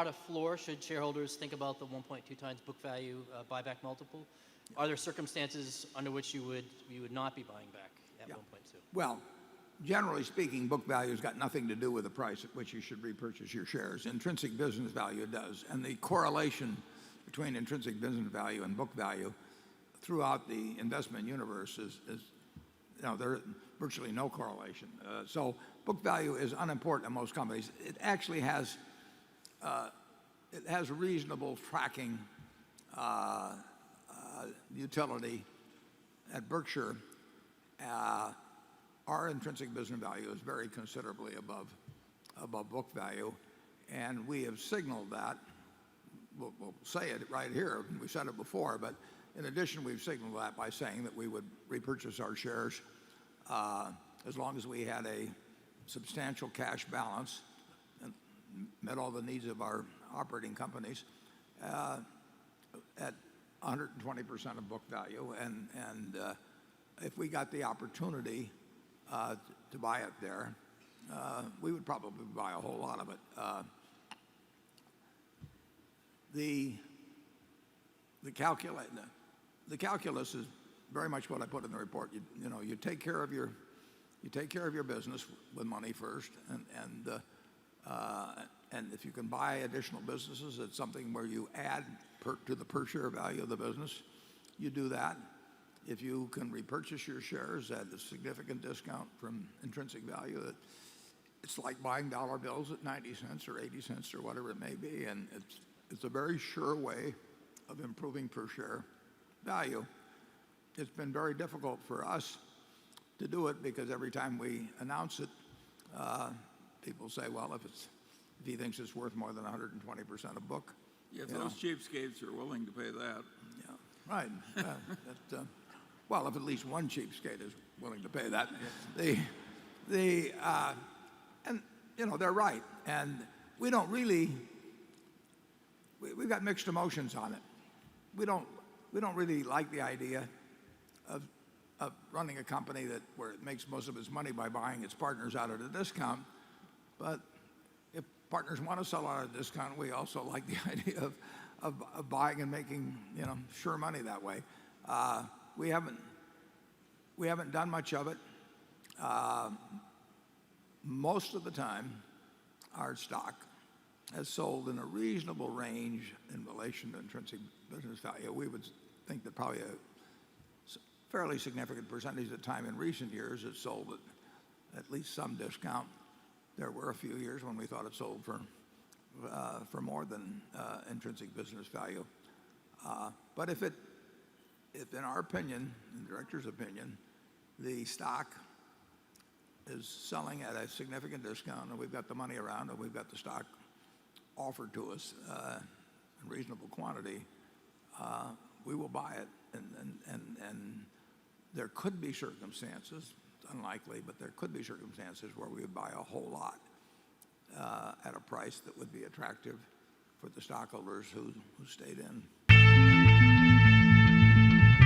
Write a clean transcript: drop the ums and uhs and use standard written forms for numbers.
about a floor should shareholders think about the 1.2 times book value buyback multiple? Are there circumstances under which you would not be buying back at 1.2? Well, generally speaking, book value has got nothing to do with the price at which you should repurchase your shares. Intrinsic business value does. And the correlation between intrinsic business value and book value throughout the investment universe is there's virtually no correlation. So book value is unimportant in most companies. It actually has reasonable tracking utility at Berkshire. Our intrinsic business value is very considerably above book value, and we have signaled that. We'll say it right here. We said it before, but in addition, we've signaled that by saying that we would repurchase our shares as long as we had a substantial cash balance and met all the needs of our operating companies at 120% of book value. And if we got the opportunity to buy it there, we would probably buy a whole lot of it. The calculus is very much what I put in the report. You take care of your business with money first, and if you can buy additional businesses, it's something where you add to the per share value of the business. You do that. If you can repurchase your shares at a significant discount from intrinsic value, it's like buying dollar bills at 90 cents or 80 cents or whatever it may be, and it's a very sure way of improving per share value. It's been very difficult for us to do it because every time we announce it, people say, well, if he thinks it's worth more than 120% of book. If those cheapskates are willing to pay that. Yeah, right. Well, if at least one cheapskate is willing to pay that. And they're right. And we don't really, we've got mixed emotions on it. We don't really like the idea of running a company where it makes most of its money by buying its partners out at a discount. But if partners want to sell out at a discount, we also like the idea of buying and making sure money that way. We haven't done much of it. Most of the time, our stock has sold in a reasonable range in relation to intrinsic business value. We would think that probably a fairly significant percentage of the time in recent years it sold at least some discount. There were a few years when we thought it sold for more than intrinsic business value. But if in our opinion, in the director's opinion, the stock is selling at a significant discount and we've got the money around and we've got the stock offered to us in reasonable quantity, we will buy it. And there could be circumstances, it's unlikely, but there could be circumstances where we would buy a whole lot at a price that would be attractive for the stockholders who stayed in.